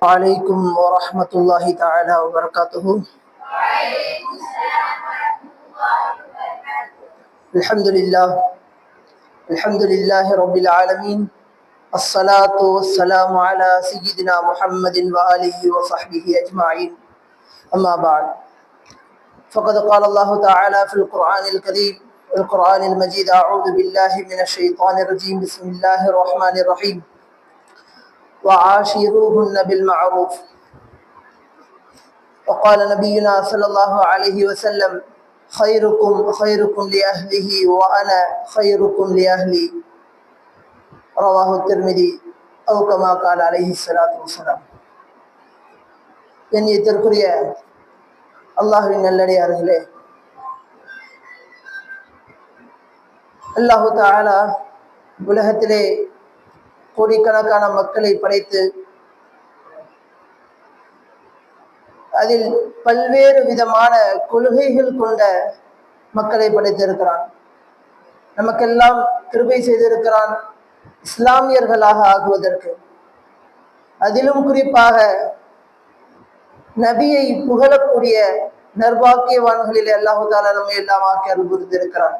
عليكم ورحمة الله تعالى وبركاته. الحمد لله رب العالمين. الصلاة والسلام على سيدنا محمد وآله وصحبه أجمعين. أما بعد، فقد قال الله تعالى في القرآن الكريم القرآن المجيد: أعوذ بالله من الشيطان الرجيم. بسم الله الرحمن الرحيم. وعاشروهن بالمعروف. وقال نبينا صلى الله عليه وسلم: خيركم لأهله وأنا خيركم لأهلي. رواه الترمذي أو كما قال عليه الصلاة والسلام. கண்ணியத்திற்குரிய அல்லாஹ்வின் நல்லடியார்களே, அல்லாஹு தஆலா உலகத்திலே கோடிக்கணக்கான மக்களை படைத்து அதில் பல்வேறு விதமான கொள்கைகள் கொண்ட மக்களை படைத்திருக்கிறான். நமக்கெல்லாம் கிருபை செய்திருக்கிறான் இஸ்லாமியர்களாக ஆகுவதற்கு. அதிலும் குறிப்பாக நபியை புகழக்கூடிய நர்பாக்கியவான்களில் அல்லாஹு தஆலா நம்மை எல்லாம் ஆக்கி அருள் புரிந்திருக்கிறான்.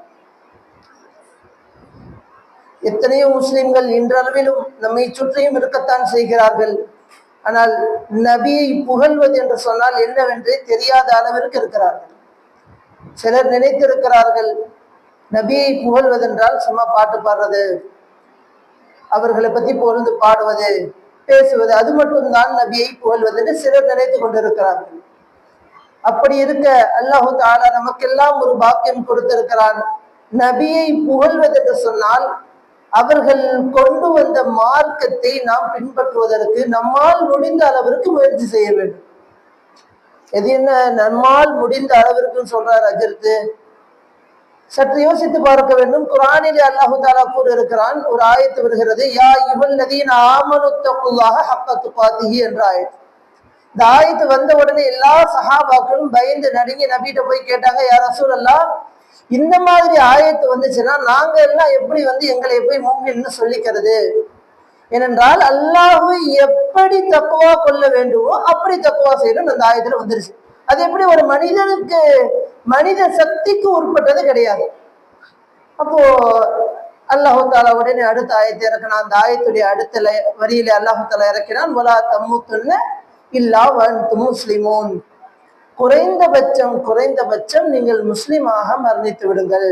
எத்தனையோ முஸ்லிம்கள் இன்றளவிலும் நம்மை சுற்றியும் இருக்கத்தான் செய்கிறார்கள். ஆனால் நபியை புகழ்வது என்று சொன்னால் என்னவென்று தெரியாத அளவிற்கு இருக்கிறார்கள். சிலர் நினைத்திருக்கிறார்கள், நபியை புகழ்வதென்றால் சும்மா பாட்டு பாடுறது, அவர்களை பற்றி புகழ்ந்து பாடுவது, பேசுவது, அது மட்டும்தான் நபியை புகழ்வது என்று சிலர் நினைத்து கொண்டிருக்கிறார்கள். அப்படி இருக்க அல்லாஹு தஆலா நமக்கெல்லாம் ஒரு பாக்கியம் கொடுத்திருக்கிறான். நபியை புகழ்வது என்று சொன்னால் அவர்கள் கொண்டு வந்த மார்க்கத்தை நாம் பின்பற்றுவதற்கு நம்மால் முடிந்த அளவிற்கு முயற்சி செய்ய வேண்டும். எது என்ன நம்மால் முடிந்த அளவிற்கு சொல்றார் அஜர்த்து? சற்று யோசித்து பார்க்க வேண்டும். குர்ஆனிலே அல்லாஹு தஆலா கூறியிருக்கிறான், ஒரு ஆயத்து வருகிறது, யா அய்யுஹல்லதீன ஆமனு தக்குல்லாஹ ஹக்க துகாத்திஹி என்ற ஆயத்து. இந்த ஆயத்து வந்த உடனே எல்லா சஹாபாக்களும் பயந்து நடுங்கி நபிகிட்ட போய் கேட்டாங்க, யா ரசூலல்லாஹ், இந்த மாதிரி ஆயத்து வந்துச்சுன்னா நாங்க எல்லாம் எப்படி எங்களை போய் முஃமின்னு சொல்லிக்கிறது? ஏனென்றால் அல்லாஹ்வை எப்படி தக்வா கொள்ள வேண்டுமோ அப்படி தக்வா செய்யணும் அந்த ஆயத்துல வந்துருச்சு. அது எப்படி ஒரு மனிதனுக்கு, மனித சக்திக்கு உட்பட்டது கிடையாது. அப்போ அல்லாஹு தஆலா உடனே அடுத்த ஆயத்தை இறக்கினான். அந்த ஆயத்துடைய அடுத்த வரியில அல்லாஹு தஆலா இறக்கினான், வலா தமூத்துன்ன இல்லா வஅன்தும் முஸ்லிமூன். குறைந்தபட்சம் நீங்கள் முஸ்லிமாக மரணித்து விடுங்கள்.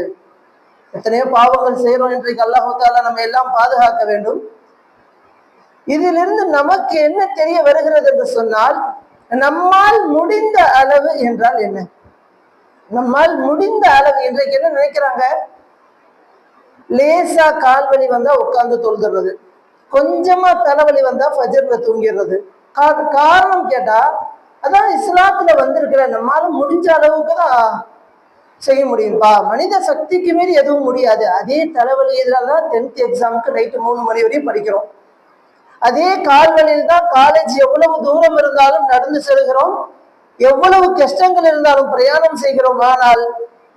எத்தனையோ பாவங்கள் செய்யறோம் இன்றைக்கு. அல்லாஹு தஆலா நம்ம எல்லாம் பாதுகாக்க வேண்டும். இதிலிருந்து நமக்கு என்ன தெரிய வருகிறது என்று சொன்னால், நம்மால் முடிந்த அளவு என்றால் என்ன? நம்மால் முடிந்த அளவு இன்றைக்கு என்ன நினைக்கிறாங்க? லேசா கால்வலி வந்தா உட்கார்ந்து தொழுதுறது, கொஞ்சமா தலைவலி வந்தா ஃபஜ்ர்ல தூங்கிடுறது. காரணம் கேட்டா, அதான் இஸ்லாத்துல வந்திருக்கிற நம்மால முடிஞ்ச அளவுக்கு தான் செய்ய முடியும்பா, மனித சக்திக்கு மீறி எதுவும் முடியாது. அதே தலைவலி தான் 10th எக்ஸாமுக்கு நைட்டு 3 மணி வரையும் படிக்கிறோம். அதே கால்வழியில் தான் காலேஜ் எவ்வளவு தூரம் இருந்தாலும் நடந்து செல்கிறோம், எவ்வளவு கஷ்டங்கள் இருந்தாலும் பிரயாணம் செய்கிறோம். ஆனால்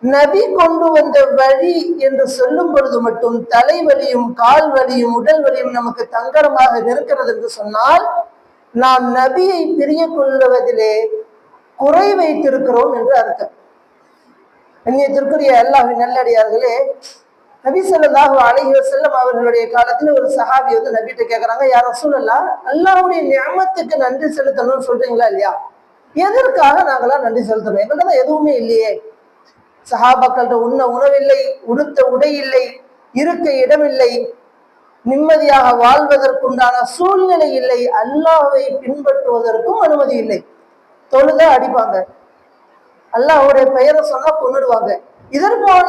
நபி கொண்டு வந்த வழி என்று சொல்லும் பொழுது மட்டும் தலைவலியும் கால் வலியும் உடல் வலியும் நமக்கு தங்கரமாக இருக்கிறது என்று சொன்னால், நாம் நபியை பிரிய கொள்வதிலே குறை வைத்திருக்கிறோம் என்று அர்த்தம். கண்ணியத்திற்குரிய அல்லாஹ்வின் நல்லடியார்களே, நபி ஸல்லல்லாஹு அலைஹி வஸல்லம் அவர்களுடைய காலத்துல ஒரு சஹாபி நபிகிட்ட கேட்கறாங்க, யா ரசூலல்லாஹ், அல்லாஹ்வுடைய நிஅமத்துக்கு நன்றி செலுத்தணும்னு சொல்றீங்களா இல்லையா? எதற்காக நாங்களாம் நன்றி செலுத்தணும்? எங்கள்கிட்ட எதுவுமே இல்லையே. சஹாபாக்கள்கிட்ட உண்ண உணவில்லை, உடுத்த உடை இல்லை, இருக்க இடமில்லை, நிம்மதியாக வாழ்வதற்குண்டான சூழ்நிலை இல்லை, அல்லாஹ்வை பின்பற்றுவதற்கும் அனுமதி இல்லை. தொழுத அடிப்பாங்க, அல்லாஹ்வுடைய பெயரை சொன்னா கொன்னுடுவாங்க.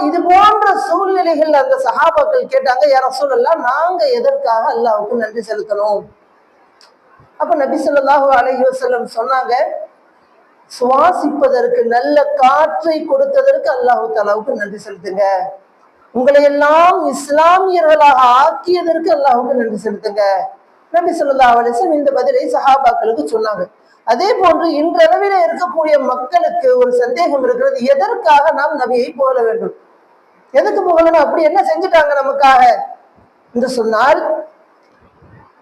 இது போன்ற சூழ்நிலைகள் அந்த சஹாபாக்கள் கேட்டாங்க, யா ரசூலல்லாஹ், நாங்க எதற்காக அல்லாஹ்வுக்கு நன்றி செலுத்தணும்? அப்ப நபி ஸல்லல்லாஹு அலைஹி வஸல்லம் சொன்னாங்க, சுவாசிப்பதற்கு நல்ல காற்றை கொடுத்ததற்கு அல்லாஹு தஆலாவுக்கு நன்றி செலுத்துங்க. உங்களை எல்லாம் இஸ்லாமியர்களாக ஆக்கியதற்கு அல்லாஹ்வுக்கு நன்றி செலுத்துங்க. நபி ஸல்லல்லாஹு அலைஹி வஸல்லம் இந்த பதிலை சஹாபாக்களுக்கு சொன்னாங்க. அதே போன்று இன்றளவில இருக்கக்கூடிய மக்களுக்கு ஒரு சந்தேகம் இருக்கிறது, எதற்காக நாம் நபியை புகழ வேண்டும்? எதுக்கு புகழணும்? அப்படி என்ன செஞ்சுட்டாங்க நமக்காக என்று சொன்னால்,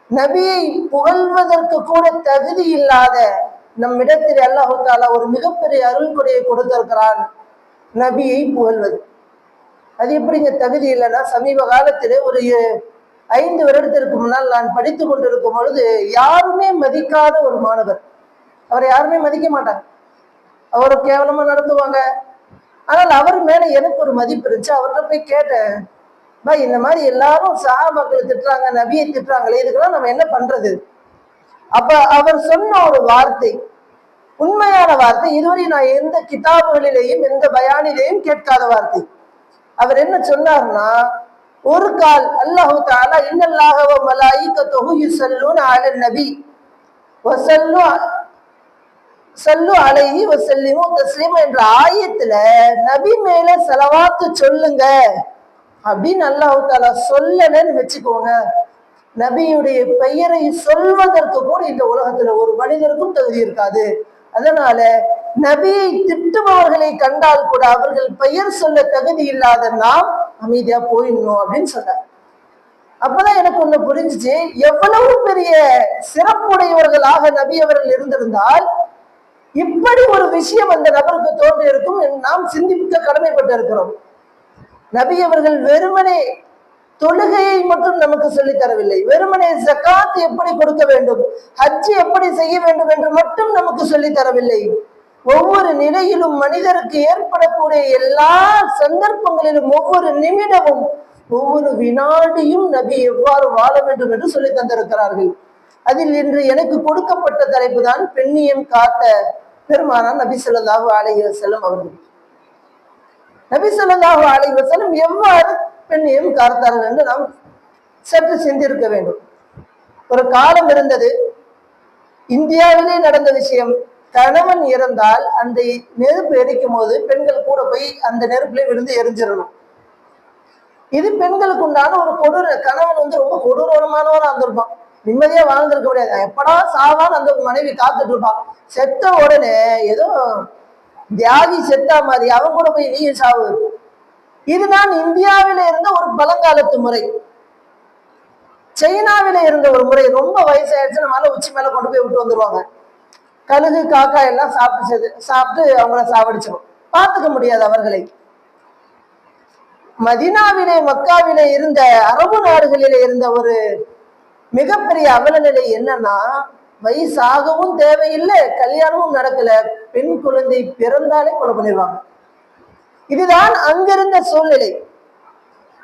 நபியை புகழ்வதற்கு கூட தகுதி இல்லாத நம்மிடத்தில் அல்லாஹு தாலா ஒரு மிகப்பெரிய அருள் கொடையை கொடுத்திருக்கிறான், நபியை புகழ்வது. அது எப்படிங்க தகுதி இல்லைன்னா, சமீப காலத்தில் ஒரு 5 வருடத்திற்கு முன்னால் நான் படித்து கொண்டிருக்கும் பொழுது யாருமே மதிக்காத ஒரு மாணவர், அவரை யாருமே மதிக்க மாட்டாங்க, அவரை கேவலமா நடத்துவாங்க. ஆனால் அவர் மேல எனக்கு ஒரு மதிப்பு இருந்துச்சு. அவர்கிட்ட போய் கேட்டேன், இந்த மாதிரி எல்லாரும் சஹாபாக்களை திட்டுறாங்க, நபியை திட்டுறாங்களே, இதுக்கெல்லாம் நம்ம என்ன பண்றது? அப்ப அவர் சொன்ன ஒரு வார்த்தை, உண்மையான வார்த்தை, இதுவரை நான் எந்த கிதாபுகளிலேயும் எந்த பயானிலேயும் கேட்காத வார்த்தை. அவர் என்ன சொன்னார்னா, ஒரு கால் அல்லாஹு தஆலா இன்னல்லாஹ வ மலாயிகத்துஹு யுஸல்லூன அலன் நபி வஸல்லு அலைஹி வஸல்லிமு தஸ்லீமா என்ற ஆயத்துல நபி மேல ஸலவாத்து சொல்லுங்க அப்படின்னு அல்லாஹு தஆலா சொல்லலன்னு வச்சுக்கோங்க, நபியுடைய பெயரை சொல்வதற்கு கூட இந்த உலகத்துல ஒரு மனிதருக்கும் தகுதி இருக்காது. அதனால நபியை திட்டுபவர்களை கண்டால் கூட அவர்கள் பெயர் சொல்ல தகுதி இல்லாத நாம் அமைதியா போயிடணும் அப்படின்னு சொன்னார். அப்பதான் எனக்கு ஒண்ணு புரிஞ்சுச்சு, எவ்வளவு பெரிய சிறப்புடையவர்களாக நபி அவர்கள் இருந்திருந்தால் இப்படி ஒரு விஷயம் அந்த நபருக்கு தோன்றி இருக்கும் நாம் சிந்திக்க கடமைப்பட்டு இருக்கிறோம். நபி அவர்கள் வெறுமனே தொழுகையை மட்டும் நமக்கு சொல்லித் தரவில்லை, வெறுமனே ஜகாத் எப்படி கொடுக்க வேண்டும், ஹஜ் எப்படி செய்ய வேண்டும் என்று மட்டும் நமக்கு சொல்லித் தரவில்லை. ஒவ்வொரு நிலையிலும் மனிதருக்கு ஏற்படக்கூடிய எல்லா சந்தர்ப்பங்களிலும் ஒவ்வொரு நிமிடமும் ஒவ்வொரு வினாடியும் நபி எவ்வாறு வாழ வேண்டும் என்று சொல்லி தந்திருக்கிறார்கள். அதில் இன்று எனக்கு கொடுக்கப்பட்ட தலைப்பு தான் பெண்ணியம் காத்த பெருமானார் நபி ஸல்லல்லாஹு அலைஹி வஸல்லம் அவர்கள். நபி ஸல்லல்லாஹு அலைஹி வஸல்லம் எவ்வாறு பெண்ணியம் காத்தார்கள் என்று நாம் சற்று சிந்திருக்க வேண்டும். ஒரு காலம் இருந்தது, இந்தியாவிலே நடந்த விஷயம், கணவன் இறந்தால் அந்த நெருப்பு எரிக்கும் போது பெண்கள் கூட போய் அந்த நெருப்புல விழுந்து எரிஞ்சிடணும். இது பெண்களுக்கு உண்டான ஒரு கொடூர, கணவன் ரொம்ப கொடூரமானவனா இருந்திருப்பான், நிம்மதியா வாழ்ந்திருக்க முடியாது, எப்படா சாவான்னு அந்த மனைவி காத்துட்டு இருப்பான். செத்த உடனே ஏதோ தியாகி செத்தா மாதிரி அவன் கூட போய் நீ சாவு. இதுதான் இந்தியாவில இருந்த ஒரு பழங்காலத்து முறை. சைனாவில இருந்த ஒரு முறை, ரொம்ப வயசாயிடுச்சு, நம்மளால உச்சி மேல கொண்டு போய் விட்டு வந்துருவாங்க, கழுகு காக்கா எல்லாம் சாப்பிட்டு அவங்கள சாவடிச்சிடும், பார்த்துக்க முடியாது அவர்களை. மதீனாவிலே மக்காவிலே இருந்த அரபு நாடுகளிலே இருந்த ஒரு மிகப்பெரிய அவல நிலை என்னன்னா, வயசாகவும் தேவையில்லை, கல்யாணமும் நடக்கல, பெண் குழந்தை பிறந்தாலே கொலை பண்ணிடுவாங்க. இதுதான் அங்கிருந்த சூழ்நிலை.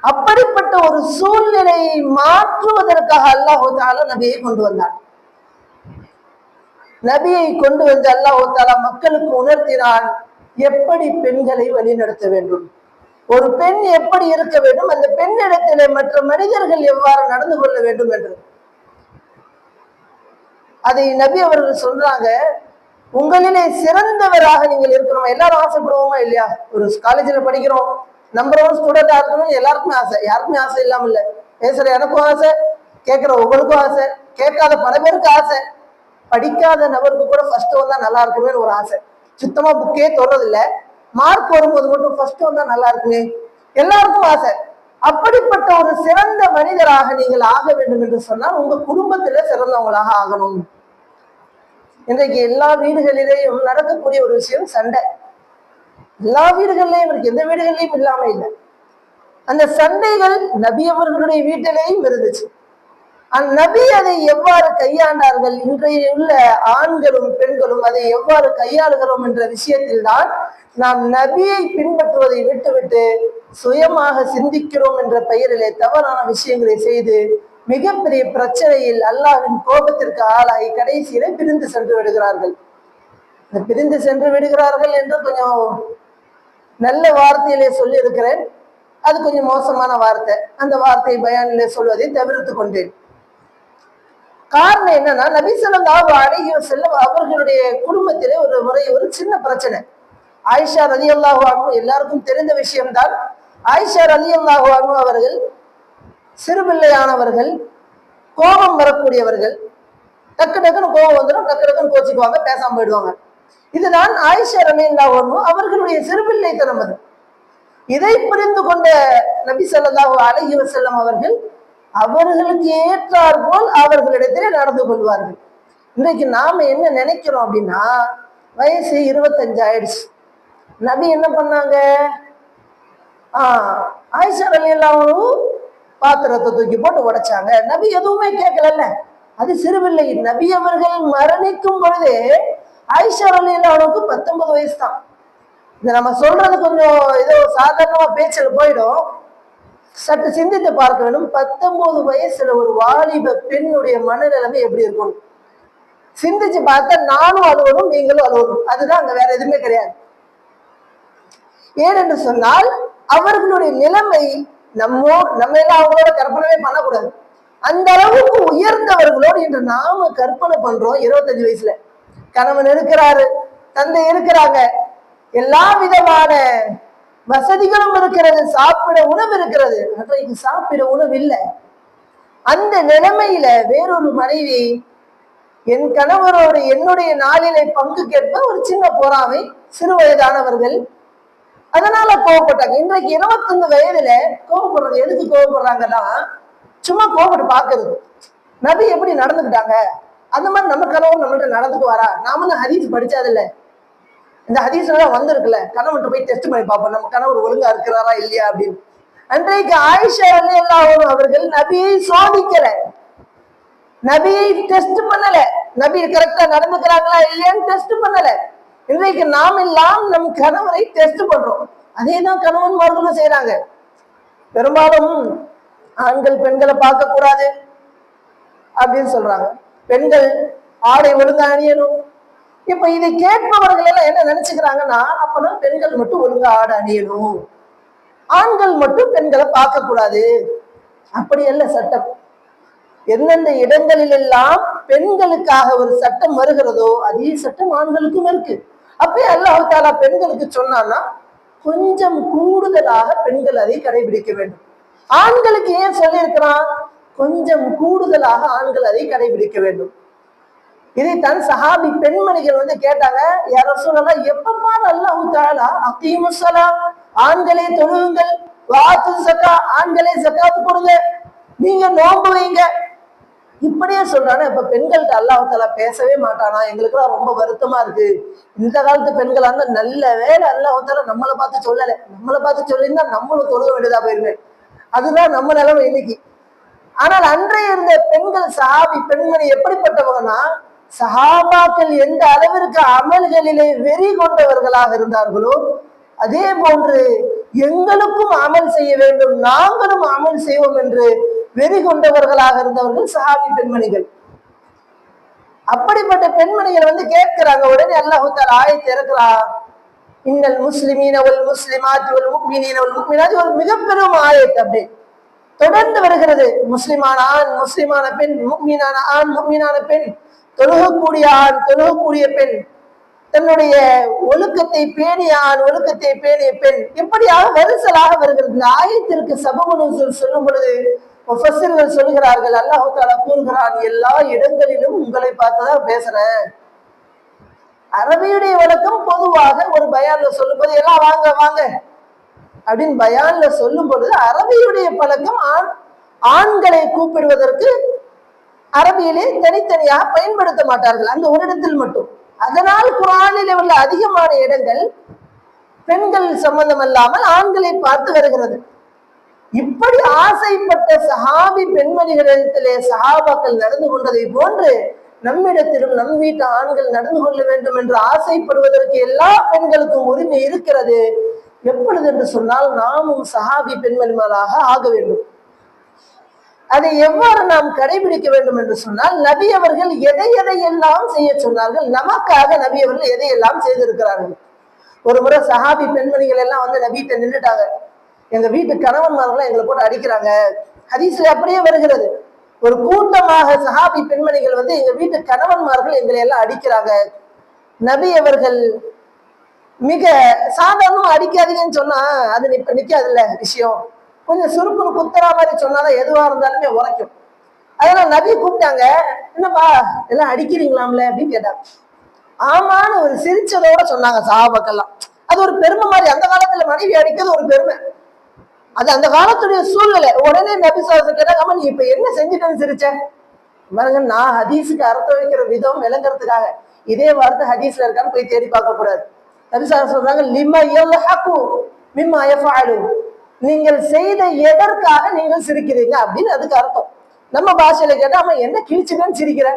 அப்படிப்பட்ட ஒரு சூழ்நிலையை மாற்றுவதற்காக அல்லாஹ் தஆலா நபியை கொண்டு வந்தார். நபியை கொண்டு வந்து அல்லாஹ் தஆலா மக்களுக்கு உணர்த்தினான் எப்படி பெண்களை வழிநடத்த வேண்டும், ஒரு பெண் எப்படி இருக்க வேண்டும், அந்த பெண்ணிடத்திலே மற்ற மனிதர்கள் எவ்வாறு நடந்து கொள்ள வேண்டும் என்று. அதை நபி அவர்கள் சொல்றாங்க, உங்களிலே சிறந்தவராக நீங்கள் இருக்கணும். எல்லாரும் ஆசைப்படுவோமா இல்லையா? ஒரு காலேஜ்ல படிக்கிறோம், நம்பர் 1 ஸ்டூடெண்டா இருக்கணும், எல்லாருக்குமே ஆசை, யாருக்குமே ஆசை இல்லாம இல்ல. பேசுற எனக்கும் ஆசை, கேட்கிற உங்களுக்கும் ஆசை, கேட்காத பல பேருக்கு ஆசை, படிக்காத நபருக்கு கூட ஃபர்ஸ்ட் வந்தா நல்லா இருக்குமே ஒரு ஆசை. சுத்தமா புக்கே தொடறது இல்ல, மார்க் வரும்போது மட்டும் ஃபர்ஸ்ட் வந்தா நல்லா இருக்குமே, எல்லாருக்கும் ஆசை. அப்படிப்பட்ட ஒரு சிறந்த மனிதராக நீங்கள் ஆக வேண்டும் என்று சொன்னால் உங்க குடும்பத்துல சிறந்தவங்களாக ஆகணும். இன்றைக்கு எல்லா வீடுகளிலேயும் நடக்கக்கூடிய ஒரு விஷயம் சண்டை. எல்லா வீடுகள்லையும் இருக்கு, எந்த வீடுகள்லையும் இல்லாம இல்லை. அந்த சண்டைகள் நபி அவர்களுடைய வீட்டிலேயும் இருந்துச்சு. நபி அதை எவ்வாறு கையாண்டார்கள், இன்றைய உள்ள ஆண்களும் பெண்களும் அதை எவ்வாறு கையாளுகிறோம் என்ற விஷயத்தில் தான் நாம் நபியை பின்பற்றுவதை விட்டுவிட்டு சுயமாக சிந்திக்கிறோம் என்ற பெயரிலே தவறான விஷயங்களை செய்து மிகப்பெரிய பிரச்சனையில் அல்லாஹ்வின் கோபத்திற்கு ஆளாகி கடைசியிலே பிரிந்து சென்று விடுகிறார்கள். இந்த பிரிந்து சென்று விடுகிறார்கள் என்று கொஞ்சம் நல்ல வார்த்தையிலே சொல்லி இருக்கிறேன், அது கொஞ்சம் மோசமான வார்த்தை, அந்த வார்த்தையை பயானிலே சொல்வதை தவிர்த்து கொண்டேன். காரணம் என்னன்னா, நபி ஸல்லல்லாஹு அலைஹி வஸல்லம் அவர்களுடைய குடும்பத்திலே ஒரு முறை ஒரு சின்ன பிரச்சனை. ஆயிஷா ரலியல்லாஹு அன்ஹா எல்லாருக்கும் தெரிந்த விஷயம்தான். ஆயிஷா ரலியல்லாஹு அன்ஹா அவர்கள் சிறுபிள்ளையானவர்கள், கோபம் வரக்கூடியவர்கள், டக்கு டக்குன்னு கோபம் வந்துடும், டக்கு டக்குன்னு கோச்சிக்குவாங்க, பேசாம போயிடுவாங்க. இதுதான் ஆயிஷா ரலியல்லாஹு அன்ஹா அவர்களுடைய சிறுபிள்ளைத்தனம். அது இதை புரிந்து கொண்ட நபி ஸல்லல்லாஹு அலைஹி வஸல்லம் அவர்கள் அவர்களுக்கு ஏற்றார் போல் அவர்களிடத்திலே நடந்து கொள்வார்கள். இன்றைக்கு நாம என்ன நினைக்கிறோம் அப்படின்னா, வயசு 25 ஆயிடுச்சு, நபி என்ன பண்ணாங்க? ஆயிஷா ரலியல்லாஹு பாத்திரத்தை தூக்கி போட்டு உடைச்சாங்க, நபி எதுவுமே கேட்கல. அது சிறுபிள்ளை. நபி அவர்கள் மரணிக்கும் பொழுதே ஆயிஷா ரலியல்லாஹுவுக்கு 19 வயசு தான். இதை நம்ம சொல்றது கொஞ்சம் ஏதோ சாதாரணமா பேச்சில் போயிடும். சற்று சிந்தித்து பார்க்க வேண்டும். 19 வயசுல ஒரு வாலிப பெண்ணுடைய மனநிலைமை எப்படி இருக்கும் சிந்திச்சு பார்த்தா நானும் அழுவணும், நீங்களும் அழுவணும். அதுதான் அங்க வேற எதுவுமே கிடையாது. ஏனென்று சொன்னால் அவர்களுடைய நிலைமை நம்ம எல்லாம் அவங்களோட கற்பனவே பண்ணக்கூடாது. அந்த அளவுக்கு உயர்ந்தவர்களோடு இன்று நாம கற்பனை பண்றோம். 25 வயசுல கணவன் இருக்கிறாரு, தந்தை இருக்கிறாங்க, எல்லா விதமான வசதிகளும் இருக்கிறது, சாப்பிட உணவு இருக்கிறது. அன்றைக்கு சாப்பிட உணவு இல்லை. அந்த நிலைமையில வேறொரு மனைவி என் கணவரோடு என்னுடைய நாளிலே பங்கு கேட்ப ஒரு சின்ன பொறாமை, சிறு வயதானவர்கள், அதனால கோவப்பட்டாங்க. இன்றைக்கு 21 வயதுல கோவப்படுறது எதுக்கு கோவப்படுறாங்கன்னா, சும்மா கோவப்பட்டு பாக்குறது. நபி எப்படி நடந்துக்கிட்டாங்க அந்த மாதிரி நம்ம கணவன் நம்மள்ட்ட நடந்துக்குவாரா? நாம தான் ஹதீஸ் படிச்சாது இல்ல, இந்த ஹதீஸ் எல்லாம் வந்திருக்குல்ல, கணவன்கிட்ட போய் டெஸ்ட் பண்ணி பார்ப்போம் நம்ம கணவர் ஒழுங்கா இருக்கிறாரா இல்லையா அப்படின்னு. அன்றைக்கு ஆயிஷா ரலியல்லாஹு அவர்கள் நபியை சோதிக்கல, நபியை டெஸ்ட் பண்ணல, நபி கரெக்டா நடந்துக்கிறாங்களா இல்லையான்னு டெஸ்ட் பண்ணல. இன்றைக்கு நாம் எல்லாம் நம் கணவரை டெஸ்ட் பண்றோம். அதேதான் கணவன்மார்களும் செய்யறாங்க. பெரும்பாலும் ஆண்கள் பெண்களை பார்க்க கூடாது அப்படின்னு சொல்றாங்க, பெண்கள் ஆடை ஒழுங்கா அணியணும். இப்ப இதை கேட்பவர்கள் எல்லாம் என்ன நினைச்சுக்கிறாங்கன்னா, அப்பனா பெண்கள் மட்டும் ஒழுங்கா ஆடை அணியணும், ஆண்கள் மட்டும் பெண்களை பார்க்க கூடாது. அப்படி அல்ல சட்டம். எந்தெந்த இடங்களில் எல்லாம் பெண்களுக்காக ஒரு சட்டம் வருகிறதோ அதே சட்டம் ஆண்களுக்கும் இருக்கு. அப்பயே அல்லாஹ் தஆலா பெண்களுக்கு சொன்னான்னா கொஞ்சம் கூடுதலாக பெண்கள் அதை கடைபிடிக்க வேண்டும். ஆண்களுக்கு ஏன் சொல்லி இருக்கிறான்? கொஞ்சம் கூடுதலாக ஆண்கள் அதை கடைபிடிக்க வேண்டும். இதைத்தான் சஹாபி பெண்மணிகள் கேட்டாங்க, யா ரசூலல்லாஹ், எப்பப்பா அல்லாஹ் தஆலா அகீமுஸ் ஸலாத், ஆண்களே தொழுவுங்கள், வாத்து ஸக்கா, ஆண்களே ஸகாத் கொடுங்க, நீங்க நோன்பு வைங்க, இப்படியே சொல்றானே, இப்ப பெண்கள்கிட்ட அல்லாஹ் தஆலா பேசவே மாட்டானா? எங்களுக்கு எல்லாம் ரொம்ப வருத்தமா இருக்கு. இந்த காலத்து பெண்களா இருந்தா நல்ல வேலை அல்லாஹ் தஆலா நம்மளை பார்த்து சொல்லல, நம்மளை பார்த்து சொல்லியிருந்தா நம்மளும் தொழுக வேண்டியதா போயிருவேன். அதுதான் நம்ம நிலைமை இன்னைக்கு. ஆனால் அன்றைய இருந்த பெண்கள் சஹாபி பெண்மணி எப்படிப்பட்டவங்கன்னா, சஹாபாக்கள் எந்த அளவிற்கு அமல்களிலே வெறி கொண்டவர்களாக இருந்தார்களோ அதே போன்று எங்களுக்கும் அமல் செய்ய வேண்டும், நாங்களும் அமல் செய்வோம் என்று வெறி கொண்டவர்களாக இருந்தவர்கள் சஹாபி பெண்மணிகள். அப்படிப்பட்ட பெண்மணிகள் கேட்கிறாங்க. உடனே அல்லாஹ் தஆலா ஆயத்தை இறக்குறான், இன்னல் முஸ்லிமீன வல் முஸ்லிமாத் வல் முஃமினீன வல் முஃமினாத். ஒரு மிகப்பெரும் ஆயத்து அப்படி தொடர்ந்து வருகிறது. முஸ்லிமான ஆண், முஸ்லிமான பெண், முஃமினான ஆண், முஃமினான பெண், தொழுகக்கூடிய ஆண், தொழுகக்கூடிய பெண், தன்னுடைய ஒழுக்கத்தை பேணிய ஆண், ஒழுக்கத்தை பேணிய பெண், இப்படியாக வரிசலாக வருகிறது. இந்த ஆயத்திற்கு சபபு நுஸூல் சொல்லும் பொழுது முஃபஸ்ஸிர்கள் சொல்கிறார்கள், அல்லாஹ் தஆலா கூறுகிறான், எல்லா இடங்களிலும் உங்களை பார்த்துதான் பேசுறேன். அரபியுடைய வழக்கம் பொதுவாக ஒரு பயான்ல சொல்லும் போது எல்லாம் வாங்க வாங்க அப்படின்னு பயான்ல சொல்லும் பொழுது அரபியுடைய பழக்கம் ஆண்களை கூப்பிடுவதற்கு அரபியிலே தனித்தனியாக பயன்படுத்த மாட்டார்கள், அந்த ஒரு இடத்தில் மட்டும். அதனால் குர்ஆனில் உள்ள அதிகமான இடங்கள் பெண்கள் சம்பந்தம் அல்லாமல் ஆண்களை பார்த்து வருகிறது. இப்படி ஆசைப்பட்ட சஹாபி பெண்மணிகளிடத்திலே சஹாபாக்கள் நடந்து கொண்டதை போன்று நம்மிடத்திலும் நம் வீட்டு ஆண்கள் நடந்து கொள்ள வேண்டும் என்று ஆசைப்படுவதற்கு எல்லா பெண்களுக்கும் உரிமை இருக்கிறது. எப்பொழுது என்று சொன்னால் நாமும் சஹாபி பெண்மணிகளாக ஆக வேண்டும். அதை எவ்வாறு நாம் கடைபிடிக்க வேண்டும் என்று சொன்னால், நபி அவர்கள் எதை எதையெல்லாம் செய்ய சொன்னார்கள், நமக்காக நபி அவர்கள் எதையெல்லாம் செய்திருக்கிறார்கள். ஒரு முறை சஹாபி பெண்மணிகள் எல்லாம் நபிகிட்ட நின்றுட்டாங்க, எங்க வீட்டு கணவன்மார்கள் எங்களை போட்டு அடிக்கிறாங்க. ஹதீஸ்ல அப்படியே வருகிறது, ஒரு கூட்டமாக சஹாபி பெண்மணிகள் எங்க வீட்டு கணவன்மார்கள் எங்களை எல்லாம் அடிக்கிறாங்க. நபி அவர்கள் மிக சாதாரணமா அடிக்காதீங்கன்னு சொன்னா அது இப்ப நிக்காதுல்ல விஷயம், கொஞ்சம் சுருக்குன்னு குத்துறா மாதிரி சொன்னாதான் எதுவா இருந்தாலுமே உரைக்கும். அதனால நபி கூப்பிட்டாங்க, என்னப்பா எல்லாம் அடிக்கிறீங்களாம்ல அப்படின்னு கேட்டாங்க. ஆமான்னு ஒரு சிரிச்சதோட சொன்னாங்க சஹாபாக்கெல்லாம். அது ஒரு பெருமை மாதிரி, அந்த காலத்துல மனைவி அடிக்கிறது ஒரு பெருமை. அது அந்த காலத்துடைய சூழ்நிலை. உடனே நபி ஸல்லல்லாஹு கேட்டாங்க, நீ இப்ப என்ன செஞ்சுட்டேன்னு சிரிச்ச? பாருங்க, நான் ஹதீஸுக்கு அர்த்தம் வைக்கிற விதம் விளங்குறதுக்காக. இதே வார்த்தை ஹதீஸ்ல இருக்கான்னு போய் தேடி பார்க்க கூடாது. நபி ஸல்லல்லாஹு சொல்றாங்க, லிமா யல்ஹகு மிம்மா யஃபஅலு, நீங்கள் செய்த எதற்காக நீங்கள் சிரிக்கிறீங்க அப்படின்னு அதுக்கு அர்த்தம். நம்ம பாஷையில கேட்டா அவன் என்ன கிழிச்சுக்கன்னு சிரிக்கிற,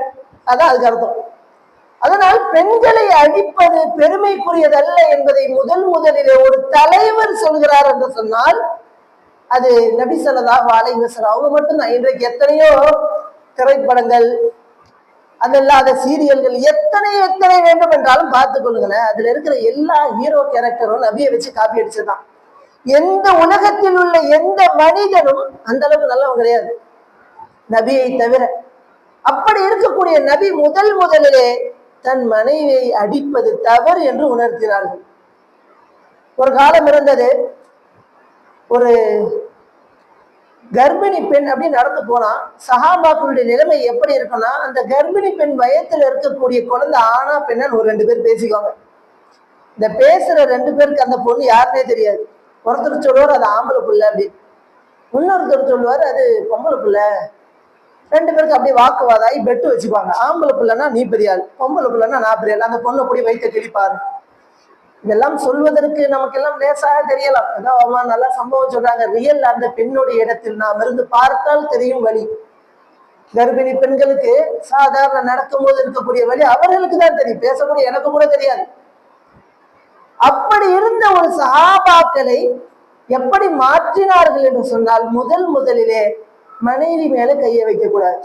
அதான் அதுக்கு அர்த்தம். அதனால் பெண்களை அடிப்பது பெருமைக்குரியதல்ல என்பதை முதலிலே ஒரு தலைவர் சொல்கிறார் என்று சொன்னால் அது நபி ஸல்லல்லாஹு அலைஹி வஸல்லம் அவங்க மட்டும்தான். இன்றைக்கு எத்தனையோ திரைப்படங்கள், அதல்லாத சீரியல்கள் எத்தனை வேண்டும் என்றாலும் பார்த்துக் கொள்ளுங்களேன். அதுல இருக்கிற எல்லா ஹீரோ கேரக்டரும் நபியை வச்சு காப்பி அடிச்சதுதான். எந்த உலகத்தில் உள்ள எந்த மனிதனும் அந்த அளவுக்கு நல்லவன் கிடையாது நபியை தவிர. அப்படி இருக்கக்கூடிய நபி முதலிலே தன் மனைவியை அடிப்பது தவறு என்று உணர்த்தினார்கள். ஒரு காலம் இருந்தது, ஒரு கர்ப்பிணி பெண் அப்படி நடந்து போனா சஹாபாக்களுடைய நிலைமை எப்படி இருக்குன்னா, அந்த கர்ப்பிணி பெண் வயத்துல இருக்கக்கூடிய குழந்தை ஆனா பெண்ணு ஒரு 2 பேர் பேசிக்குவாங்க. இந்த பேசுற 2 பேருக்கு அந்த பொண்ணு யாருன்னே தெரியாது. ஒருத்தர் சொல்லுவார் அது ஆம்பளை பிள்ளை அப்படின்னு, இன்னொருத்தர் சொல்லுவார் அது பொம்பளை பிள்ளை. 2 பேருக்கு அப்படியே வாக்குவாதாயி பெட்டு வச்சுக்குவாங்க. ஆம்பளை பிள்ளைன்னா நீ பெரியாள், பொம்பளை பிள்ளைன்னா நான் பெரியாள். அந்த பொண்ணை அப்படி வைத்த கிழிப்பாரு. இதெல்லாம் சொல்வதற்கு நமக்கெல்லாம் லேசாக தெரியலாம். அதான் நல்லா சம்பவம் சொல்றாங்க. ரியல் அந்த பெண்ணுடைய இடத்தில் நாம் இருந்து பார்த்தால் தெரியும் வழி. கர்ப்பிணி பெண்களுக்கு சாதாரண நடக்கும் போது இருக்கக்கூடிய வழி அவர்களுக்கு தான் தெரியும், பேசக்கூடிய எனக்கு கூட தெரியாது. அப்படி இருந்த ஒரு சஹாபாக்களை எப்படி மாற்றினார்கள் என்று சொன்னால், முதலிலே மனைவி மேல கையை வைக்க கூடாது,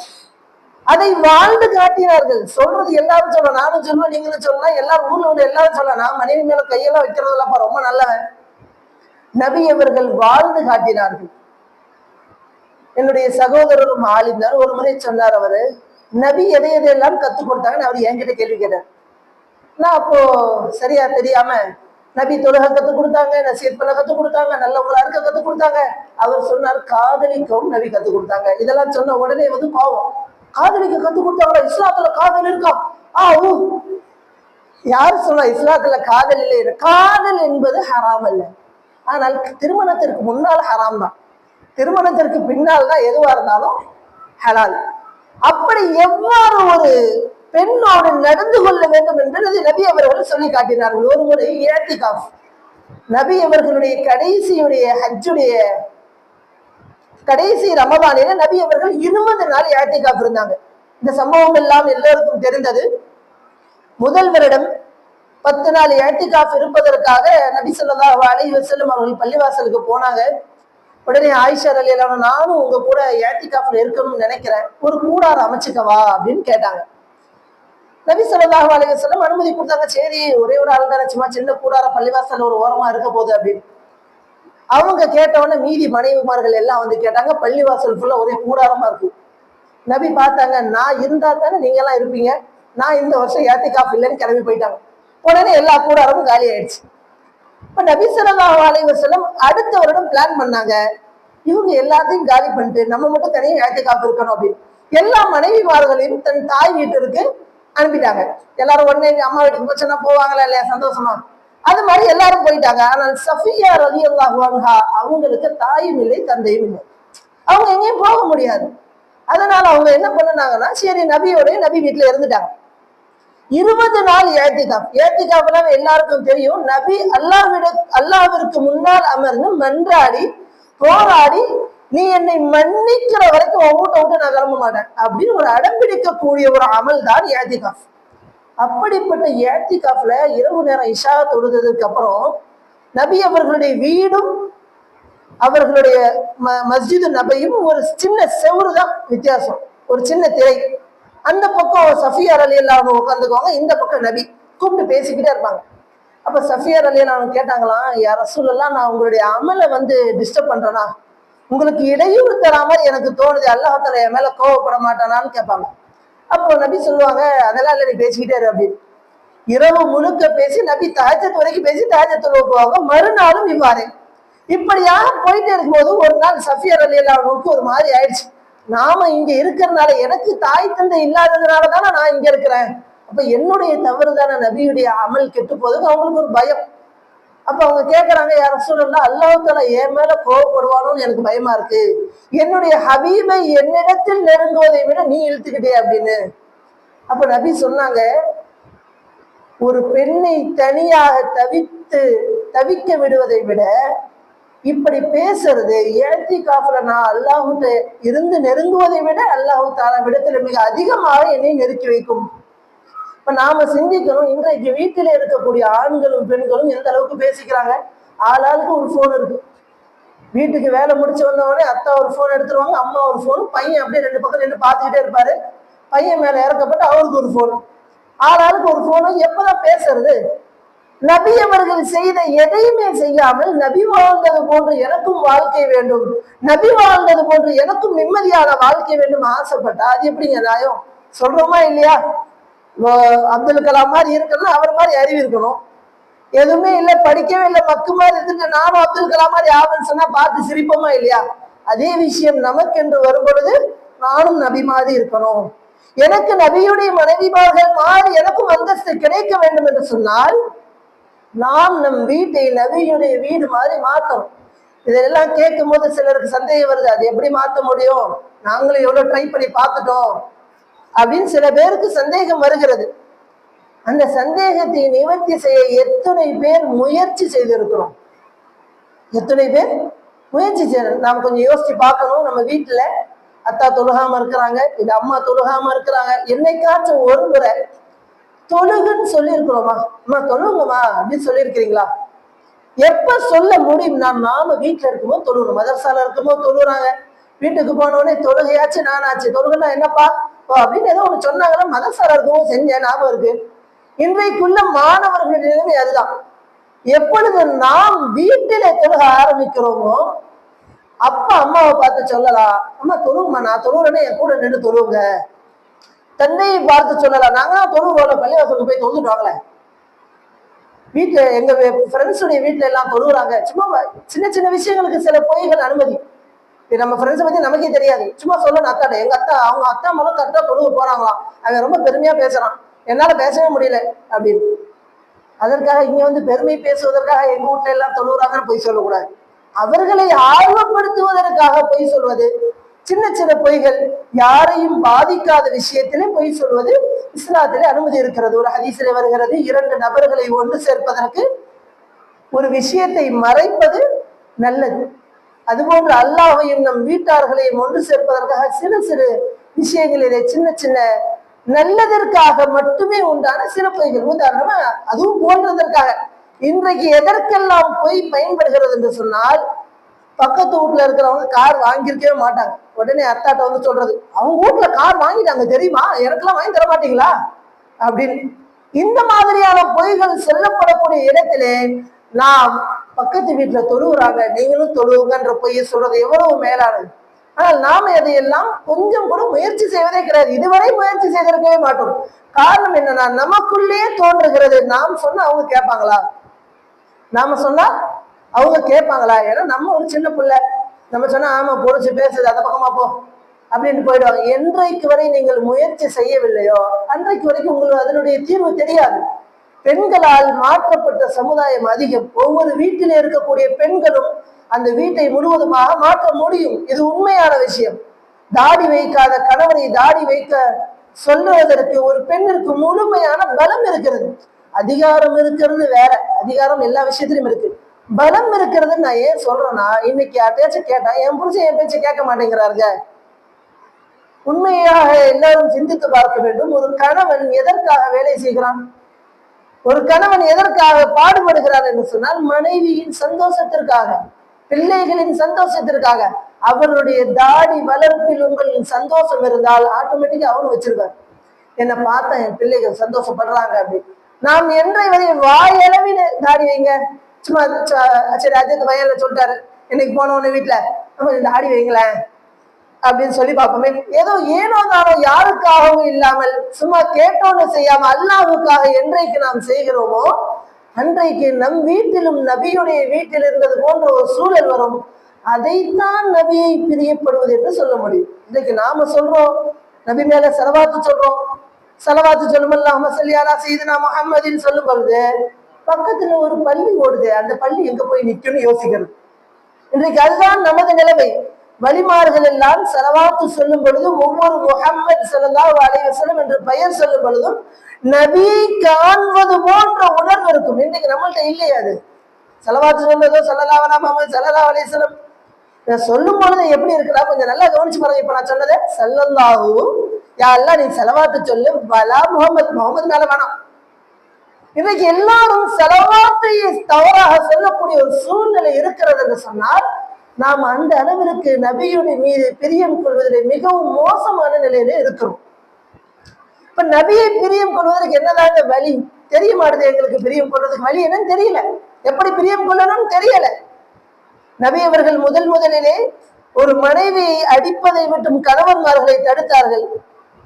அதை வாழ்ந்து காட்டினார்கள். சொல்றது எல்லாரும் சொல்லலாம், நானும் சொல்லுவேன், நீங்களும் சொல்லலாம், எல்லாரும் ஊர்ல உள்ள எல்லாரும் சொல்லலாம். நான் மனைவி மேல கையெல்லாம் வைக்கிறதுலப்பா ரொம்ப நல்லவன். நபி அவர்கள் வாழ்ந்து காட்டினார்கள். என்னுடைய சகோதரரும் ஆலிம்தார் ஒரு முறை சொன்னார், அவரு நபி எதையெல்லாம் கத்துக் கொடுத்தாங்கன்னு அவர் என்கிட்ட கேள்வி கேட்டார். நான் அப்போ சரியா தெரியாம, நபி தொழுகை கத்துக் கொடுத்தாங்க, நசீர் பண்ண கத்துக் கொடுத்தாங்க, நல்லவங்களா இருக்க கத்துக் கொடுத்தாங்க. அவர் சொன்னார் காதலிக்கவும் நபி கத்துக் கொடுத்தாங்க. இதெல்லாம் சொன்ன உடனே பாவம், காதலிக்க கத்துக் கொடுத்தாங்களா? இஸ்லாத்துல காதல் இருக்கா? யாரு சொன்னா இஸ்லாத்துல காதல் இல்லை? காதல் என்பது ஹராம் அல்ல, ஆனால் திருமணத்திற்கு முன்னால் ஹராம் தான், திருமணத்திற்கு பின்னால் தான் எதுவா இருந்தாலும் ஹலால். அப்படி எவ்வாறு ஒரு பெண்ணோடு நடந்து கொள்ள வேண்டும் என்பது நபி அவர்கள் சொல்லி காட்டினார்கள். ஒரு முறை இஅ்திகாஃப், நபி அவர்களுடைய கடைசியுடைய ஹஜ்ஜுடைய கடைசி ரமதானில நபி அவர்கள் 20 நாள் இஅ்திகாஃப் இருந்தாங்க. இந்த சம்பவம் எல்லாம் எல்லோருக்கும் தெரிந்தது. முதல் வருடம் 10 நாள் இஅ்திகாஃப் இருப்பதற்காக நபி ஸல்லல்லாஹு அலைஹி வஸல்லம் அவர்கள் பள்ளிவாசலுக்கு போனாங்க. உடனே ஆயிஷா ரலியல்லாஹு அன்ஹா, நானும் உங்க கூட இஅ்திகாஃப்ல இருக்கணும்னு நினைக்கிறேன், ஒரு கூடாரம் அமைச்சுக்கவா அப்படின்னு கேட்டாங்க. நபி ஸல்லல்லாஹு அலைஹி வஸல்லம் அனுமதி கொடுத்தாங்க. சரி, ஒரே ஒரு ஆள் தானே, சும்மா சின்ன கூடாரம் பள்ளிவாசல் ஒரு ஓரமா இருக்க போகுது அப்படின்னு. அவங்க கேட்டவொடனே மீதி மனைவிமார்கள் எல்லாம் கேட்டாங்க. பள்ளிவாசல் ஃபுல்லா ஒரே கூடாரமா இருக்கு. நபி பார்த்தாங்க, நான் இருந்தா தானே நீங்க எல்லாம் இருப்பீங்க, நான் இந்த வருஷம் இஅ்திகாஃப் இல்லைன்னு கிளம்பி போயிட்டாங்க. உடனே எல்லா கூடாரமும் காலி ஆயிடுச்சு. இப்ப நபி ஸல்லல்லாஹு அலைஹி வஸல்லம் அடுத்த வருடம் பிளான் பண்ணாங்க, இவங்க எல்லாத்தையும் காலி பண்ணிட்டு நம்ம மட்டும் தனியாக இஅ்திகாஃப் இருக்கணும் அப்படின்னு. எல்லா மனைவிமார்களையும் தன் தாய் வீட்டிற்கு அனுப்பிட்டாங்க. எல்லாரும் உடனே அம்மா வீட்டுக்கு போச்சுன்னா போவாங்களா இல்லையா சந்தோஷமா, அது மாதிரி எல்லாரும் போயிட்டாங்க. ஆனால் சஃபியா ரலியல்லாஹு அன்ஹா அவங்களுக்கு தாயும் இல்லை தந்தையும் இல்லை, அவங்க எங்கேயும் போக முடியாது. அதனால அவங்க என்ன பண்ணாங்கன்னா, சரி நபியோட நபி வீட்டுல இருந்துட்டாங்க. 20 நாள் இஅ்திகாஃப்னா எல்லாருக்கும் தெரியும், நபி அல்லாஹ்விற்கு முன்னால் அமர்ந்து மன்றாடி போராடி, நீ என்னை மன்னிக்கிற வரைக்கும் உன் வீட்டை விட்டு நான் கிளம்ப மாட்டேன் அப்படின்னு ஒரு அடம்பிடிக்கக்கூடிய ஒரு அமல் தான் இஅ்திகாஃப். அப்படிப்பட்ட இஅ்திகாஃப்ல இரவு நேரம் இஷா தொழுததுக்கு அப்புறம் நபி அவர்களுடைய வீடும் அவர்களுடைய மஸ்ஜிது நபியும் ஒரு சின்ன செவுறு தான் வித்தியாசம், ஒரு சின்ன திரை. அந்த பக்கம் சஃபியா ரலியல்லாஹு அன்ஹா உட்காந்துக்குவாங்க, இந்த பக்கம் நபி கூப்பிட்டு பேசிக்கிட்டே இருப்பாங்க. அப்ப சஃபியா ரலியல்லாஹு அன்ஹா கேட்டாங்களாம், யா ரசூலல்லாஹ், நான் உங்களுடைய அமலை டிஸ்டர்ப் பண்றேனா, உங்களுக்கு இடையூறு தர மாதிரி எனக்கு தோணுது, அல்லாஹ் தஆலா என் மேல கோவப்பட மாட்டானான்னு கேட்பாங்க. அப்போ நபி சொல்லுவாங்க, அதெல்லாம் இல்லை, நீ பேசிக்கிட்டே இரு அப்படின்னு. இரவு முழுக்க பேசி நபி தஹஜ்ஜத் வரைக்கும் பேசி தஹஜ்ஜத் தொழுவ போவாங்க. மறுநாளும் இவ்வாறு இப்படியாக போயிட்டே இருக்கும்போது ஒரு நாள் சஃபியா ரலியல்லாஹு அன்ஹாவுக்கு ஒரு மாதிரி ஆயிடுச்சு. நாம இங்க இருக்கிறதுனால, எனக்கு தாய் தந்தை இல்லாததுனால தானே நான் இங்க இருக்கிறேன், அப்ப என்னுடைய தவறு தானே நபியுடைய அமல் கெட்டு போதுக்கு அவங்களுக்கு ஒரு பயம். அப்ப அவங்க கேட்கறாங்க, யார் ரசூலல்லாஹ், அல்லாஹ் தஆலா என் மேல கோவப்படுவானோன்னு எனக்கு பயமா இருக்கு, என்னுடைய ஹபீபை என்னிடத்தில் நெருங்குவதை விட நீ இழுத்துக்கிட்டே அப்படின்னு. அப்ப நபி சொன்னாங்க, ஒரு பெண்ணை தனியாக தவிக்க விடுவதை விட இப்படி பேசுறது இஅ்திகாஃப்ல நான் அல்லாஹ்வுட்ட இருந்து நெருங்குவதை விட அல்லாஹ் தஆலா விடத்துல மிக அதிகமாக என்னை நெருக்கி வைக்கும். இப்ப நாம சிந்திக்கணும், இன்றைக்கு வீட்டில இருக்கக்கூடிய ஆண்களும் பெண்களும் எந்த அளவுக்கு பேசிக்கிறாங்க. ஆளாளுக்கு ஒரு போன் இருக்கு. வீட்டுக்கு வேலை முடிச்சு வந்தவொடனே அத்தா ஒரு போன் எடுத்துருவாங்க, அம்மா ஒரு போன், பையன் அப்படியே ரெண்டு பக்கம் ரெண்டு பார்த்துக்கிட்டே இருப்பாரு. பையன் மேல இறக்கப்பட்டு அவருக்கு ஒரு போன், ஆளாளுக்கு ஒரு போனும். எப்பதான் பேசுறது? நபி அவர்கள் செய்த எதையுமே செய்யாமல் நபி வாழ்ந்தது போன்று எனக்கும் வாழ்க்கை வேண்டும், நபி வாழ்ந்தது போன்று எனக்கும் நிம்மதியான வாழ்க்கை வேண்டும் ஆசைப்பட்டா அது எப்படிங்க நியாயம்? சொல்றோமா இல்லையா? அப்துல் கலாம் மாதிரி இருக்கணும், அவர் மாதிரி அறிவு இருக்கணும். எதுவுமே இல்லை, படிக்கவே இல்லை, மக்கு மாதிரி இருந்துட்டு நானும் அப்துல் கலாம் மாதிரி ஆவன்னு சொன்னா பார்த்து சிரிப்போமா இல்லையா? அதே விஷயம் நமக்கு என்று வரும் பொழுது நானும் நபி மாதிரி இருக்கணும், எனக்கு நபியுடைய மனைவிமார்கள் மாதிரி எனக்கும் அந்தஸ்து கிடைக்க வேண்டும் என்று சொன்னால் நாம் நம் வீட்டை நபியுடைய வீடு மாதிரி மாற்றணும். இதெல்லாம் கேட்கும் போது சிலருக்கு சந்தேகம் வருது, அது எப்படி மாற்ற முடியும், நாங்களும் எவ்வளவு ட்ரை பண்ணி பார்த்துட்டோம் அப்படின்னு சில பேருக்கு சந்தேகம் வருகிறது. அந்த சந்தேகத்தை நிவர்த்தி செய்ய எத்தனை பேர் முயற்சி செய்திருக்கிறோம், எத்தனை பேர் முயற்சி செய்யணும். நாம் கொஞ்சம் யோசிச்சு பார்க்கணும். நம்ம வீட்டுல அத்தா தொழுகாம இருக்கிறாங்க, இது அம்மா தொழுகாம இருக்கிறாங்க, என்னைக்காச்சும் ஒரு முறை தொழுகுன்னு சொல்லி இருக்கிறோமா? அம்மா தொழுங்கம்மா அப்படின்னு சொல்லியிருக்கிறீங்களா? எப்ப சொல்ல முடியும்? நாம வீட்டுல இருக்கும்போது தொழுகணும், மதரசால இருக்கும்போது தொழுகிறாங்க, வீட்டுக்கு போனோடனே தொழுகையாச்சு நானாச்சு, தொழுகுன்னா என்னப்பா அப்படின்னு ஏதோ ஒண்ணு சொன்னாங்கன்னா மதரசால இருக்கவும் செஞ்ச ஞாபகம் இருக்கு. இன்றைக்குள்ள மாணவர்கள் நிலைமை அதுதான். எப்பொழுது நாம் வீட்டில தொழுக ஆரம்பிக்கிறோமோ அப்பா அம்மாவை பார்த்து சொல்லலாம், அம்மா தொழுவுமா, நான் தொழுகிறேன்னு என் கூட நின்று தொழுவுங்க. தந்தையை பார்த்து சொல்லலாம், நாங்க தொழுவோம், பள்ளிவாசலுக்கு போய் தொழுதுட்டாங்களே. வீட்டுல எங்க ஃப்ரெண்ட்ஸுடைய வீட்டுல எல்லாம் தொழுகிறாங்க, சும்மா சின்ன சின்ன விஷயங்களுக்கு சில பொய்கள் அனுமதி. நம்ம ஃப்ரெண்ட்ஸை பத்தி நமக்கே தெரியாது, சும்மா சொல்லணும் அத்தாட்ட, எங்க அத்தா அவங்க அத்தா மூலம் கரெக்டா தொழுவு போறாங்களாம், அவன் ரொம்ப பெருமையா பேசுறான், என்னால பேசவே முடியல அப்படின்னு. அதற்காக இங்க வந்து பெருமை பேசுவதற்காக எங்க வீட்டுல எல்லாம் தொழுகிறாங்கன்னு பொய் சொல்லக்கூடாது. அவர்களை ஆர்வப்படுத்துவதற்காக பொய் சொல்வது, சின்ன சின்ன பொய்கள், யாரையும் பாதிக்காத விஷயத்திலே பொய் சொல்வது இஸ்லாத்திலே அனுமதி இருக்கிறது. ஒரு ஹதீஸிலே வருகிறது, இரண்டு நபர்களை ஒன்று சேர்ப்பதற்கு ஒரு விஷயத்தை மறைப்பது நல்லது. அதுபோன்று அல்லாஹையும் நம் வீட்டார்களையும் ஒன்று சேர்ப்பதற்காக சிறு சிறு விஷயங்களிலே சின்ன சின்ன நல்லதற்காக மட்டுமே உண்டான சில பொய்கள், உதாரணமா அதுவும் போன்றதற்காக. இன்றைக்கு எதற்கெல்லாம் பொய் பயன்படுகிறது என்று சொன்னால், பக்கத்து வீட்டுல இருக்கிறவங்க கார் வாங்கியிருக்கவே மாட்டாங்க, உடனே அத்தாட்ட வந்து சொல்றது, அவங்க வீட்டுல கார் வாங்கிட்டாங்க தெரியுமா, எனக்கெல்லாம் வாங்கி தர மாட்டீங்களா அப்படின்னு. இந்த மாதிரியான பொய்கள் சொல்லப்படக்கூடிய இடத்திலே நாம் பக்கத்து வீட்டுல தொழுகிறாங்க நீங்களும் தொழுவுங்கன்ற பொய்யை சொல்றது எவ்வளவு மேலானது. ஆனால் நாம அதையெல்லாம் கொஞ்சம் கூட முயற்சி செய்வதே கிடையாது, இதுவரை முயற்சி செய்திருக்கவே மாட்டோம். காரணம் என்னன்னா, நமக்குள்ளேயே தோன்றுகிறது, நாம் சொன்னா அவங்க கேட்பாங்களா, நாம சொன்னா அவங்க கேட்பாங்களா, ஏன்னா நம்ம ஒரு சின்ன பிள்ளை, நம்ம சொன்னா ஆமா பொறிச்சு பேசுது அந்த பக்கமா போ அப்படின்னு போயிடுவாங்க. என்றைக்கு வரை நீங்கள் முயற்சி செய்யவில்லையோ அன்றைக்கு வரைக்கும் உங்களுக்கு அதனுடைய தீர்வு தெரியாது. பெண்களால் மாற்றப்பட்ட சமுதாயம் அதிகம். ஒவ்வொரு வீட்டிலே இருக்கக்கூடிய பெண்களும் அந்த வீட்டை முழுவதுமாக மாற்ற முடியும், இது உண்மையான விஷயம். தாடி வைக்காத கணவனை தாடி வைக்க சொல்லுவதற்கு ஒரு பெண்ணிற்கு முழுமையான பலம் இருக்கிறது. அதிகாரம் இருக்கிறது வேற, அதிகாரம் எல்லா விஷயத்திலும் இருக்கு, பலம் இருக்கிறது. நான் ஏன் சொல்றேன்னா, இன்னைக்கு யார்ட்டையாச்சும் கேட்டா என் புருஷன் என் பேச்சு கேட்க மாட்டேங்கிறாருங்க. உண்மையாக எல்லாரும் சிந்தித்து பார்க்க வேண்டும். ஒரு கணவன் எதற்காக வேலை செய்கிறான், ஒரு கணவன் எதற்காக பாடுபடுகிறார் என்று சொன்னால், மனைவியின் சந்தோஷத்திற்காக, பிள்ளைகளின் சந்தோஷத்திற்காக. அவருடைய தாடி வளர்ப்பில் உங்களின் சந்தோஷம் இருந்தால் ஆட்டோமேட்டிக்கா அவனு வச்சிருக்காரு, என்னை பார்த்தா என் பிள்ளைகள் சந்தோஷப்படுறாங்க அப்படின்னு. நாம் என்றை வரை வாயளவில் தாடி வைங்க, சும்மா சரி அஜித் வயல்ல சொல்லிட்டாரு இன்னைக்கு போனவொன்னு வீட்டுல நம்ம தாடி வைங்களேன் அப்படின்னு சொல்லி பார்ப்போமே. ஏதோ ஏனோ தானோ யாருக்காகவும் இல்லாமல் சும்மா கேட்டோன்னு செய்யாம அல்லாஹ்வுக்காக என்றைக்கு நாம் செய்கிறோமோ அன்றைக்கு நம் வீட்டிலும் நபியுடைய வீட்டில் இருந்தது போன்ற ஒரு சூழல் வரும். அதைத்தான் நபியை பிரியப்படுவது என்று சொல்ல முடியும். இன்னைக்கு நாம சொல்றோம், நபி மேல செலவாத்து சொல்றோம், செலவாத்து சொல்லும் அல்லாஹும்ம ஸல்லி அலா சய்யிதினா முஹம்மதின் சொல்லும் பொழுது பக்கத்துல ஒரு பள்ளி ஓடுது, அந்த பள்ளி எங்க போய் நிக்கும்னு யோசிக்கிறது. இன்றைக்கு அதுதான் நமது நிலைமை. வழிமார்கள் எல்லாம் ஸலவாத்து சொல்லும் பொழுதும் ஒவ்வொரு முஹம்மது ஸல்லல்லாஹு அலைஹி வஸல்லம் என்று பெயர் சொல்லும் பொழுதும் நபியை காண்பது போன்ற உணர்வு இருக்கும். இன்னைக்கு நம்மள்ட்ட இல்லையா அது? ஸலவாத்து சொல்றதோ ஸல்லல்லாஹு அலா முஹம்மது ஸல்லல்லாஹு அலைஹி வஸல்லம் சொல்லும் பொழுது எப்படி இருக்குன்னா கொஞ்சம் நல்லா கவனிச்சு பாருங்க. இப்ப நான் சொன்னது ஸல்லல்லாஹு, யா அல்லாஹ் நீ ஸலவாத்து சொல்லு, வலா முஹம்மது, முஹம்மது மேல வேணாம். இன்னைக்கு எல்லாரும் ஸலவாத்தை தவறாக சொல்லக்கூடிய ஒரு சூழ்நிலை இருக்கிறது என்று சொன்னால் நாம் அந்த அளவிற்கு நபியுடைய மீது பிரியம் கொள்வதில் மிகவும் மோசமான நிலையில இருக்கிறோம். இப்ப நபியை பிரியம் கொள்வதற்கு என்னதாங்க வழி தெரிய மாட்டுது. எங்களுக்கு பிரியம் கொள்வதற்கு வழி என்னன்னு தெரியல, எப்படி பிரியம் கொள்ளணும்னு தெரியல. நபி அவர்கள் முதலிலே ஒரு மனைவியை அடிப்பதை விட்டும் கணவன்மார்களை தடுத்தார்கள்.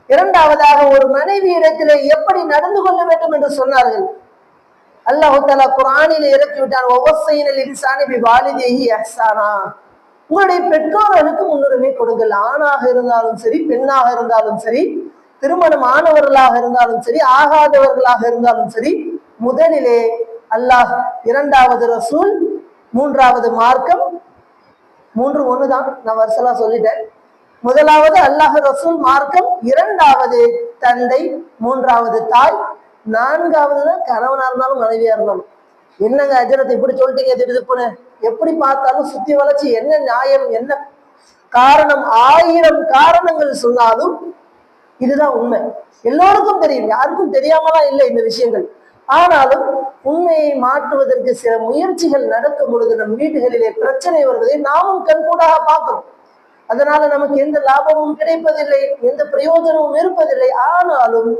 இரண்டாவதாக ஒரு மனைவி இடத்திலே எப்படி நடந்து கொள்ள வேண்டும் என்று சொன்னார்கள். அல்லாஹ் தஆலா குர்ஆனில் இறக்கிவிட்டான், வவஸைனல் இன்சான பிவாலிதைஹி இஹ்சானா, உங்களுடைய பெற்றோர்களுக்கு முன்னுரிமை கொடுங்கள். ஆணாக இருந்தாலும் சரி, பெண்ணாக இருந்தாலும் சரி, திருமணம் ஆனவர்களாக இருந்தாலும் சரி, ஆகாதவர்களாக இருந்தாலும் சரி, முதலிலே அல்லாஹ், இரண்டாவது ரசூல், மூன்றாவது மார்க்கம். மூன்று ஒண்ணுதான், நான் வருஷலா சொல்லிட்டேன். முதலாவது அல்லாஹ் ரசூல் மார்க்கம், இரண்டாவது தந்தை, மூன்றாவது தாய், நான்காவது தான் கணவனா இருந்தாலும் மனைவியா இருந்தாலும். என்னங்க அஜரத் இப்படி சொல்லிட்டீங்க திடுப்புன்னு? எப்படி பார்த்தாலும் சுத்தி வளைச்சு என்ன நியாயம், என்ன காரணம், 1000 காரணங்கள் சொன்னாலும் இதுதான் உண்மை. எல்லோருக்கும் தெரியும், யாருக்கும் தெரியாமலாம் இல்லை இந்த விஷயங்கள். ஆனாலும் உண்மையை மாற்றுவதற்கு சில முயற்சிகள் நடக்கும் பொழுது நம் வீடுகளிலே பிரச்சனை வருவதை நாமும் கண்கூடாக பார்க்கிறோம். அதனால நமக்கு எந்த லாபமும் கிடைப்பதில்லை, எந்த பிரயோஜனமும் இருப்பதில்லை. ஆனாலும்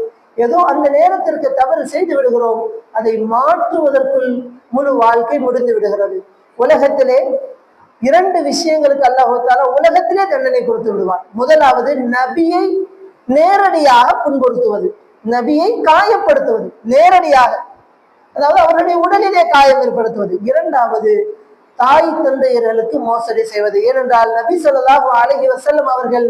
ஏதோ அந்த நேரத்திற்கு தவறு செய்து விடுகிறோம். அதை மாற்றுவதற்குள் முழு வாழ்க்கை முடிந்து விடுகிறது. உலகத்திலே 2 விஷயங்களுக்கு அல்லாஹ் தஆலா உலகத்திலே தண்டனை கொடுத்து விடுவார். முதலாவது நபியை நேரடியாக புண்படுத்துவது, நபியை காயப்படுத்துவது நேரடியாக, அதாவது அவருடைய உடலிலே காயம் ஏற்படுத்துவது. இரண்டாவது தாய் தந்தையர்களுக்கு மோசடி செய்வது. ஏனென்றால் நபி ஸல்லல்லாஹு அலைஹி வஸல்லம் அவர்கள்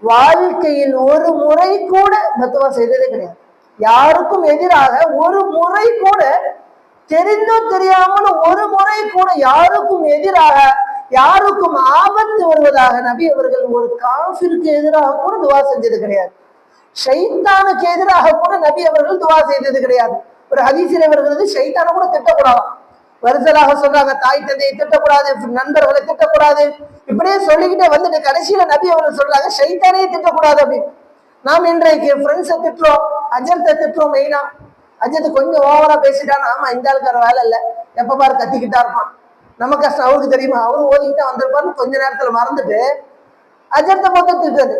வாழ்க்கையில் ஒரு முறை கூட பத்துவா செய்ததே கிடையாது. யாருக்கும் எதிராக ஒரு முறை கூட, தெரிந்தோ தெரியாமல் ஒரு முறை கூட யாருக்கும் எதிராக, யாருக்கும் ஆபத்து வருவதாக நபி அவர்கள் ஒரு காஃபிருக்கு எதிராக கூட துவா செஞ்சது கிடையாது. ஷைத்தானுக்கு எதிராக கூட நபி அவர்கள் துவா செய்தது கிடையாது. ஒரு ஹதீஸில் வருகிறது, ஷைத்தானை கூட திட்டக்கூடாது. வருசலாக சொல்றாங்க, தாய் தந்தையை திட்டக்கூடாது, நண்பர்களை திட்டக்கூடாது, இப்படியே சொல்லிக்கிட்டே வந்துட்டு கடைசியில நபி அவர்கள் சொல்றாங்க ஷைத்தானையே திட்டக்கூடாது அப்படின்னு. நாம் இன்றைக்கு ஃப்ரெண்ட்ஸை திட்டுறோம், அஜத்தை திட்டுறோம். மெயினா அஜத்தை கொஞ்சம் ஓவரா பேசிட்டான், ஆமா இந்த ஆளுக்கார வேலை இல்லை, எப்ப பாரு கத்திக்கிட்டா இருப்பான், நம்ம கஷ்டம் அவருக்கு தெரியுமா, அவரும் ஓதிக்கிட்டா வந்திருப்பாருன்னு கொஞ்ச நேரத்துல மறந்துட்டு அஜத்தை மொத்தம் திட்டுறது.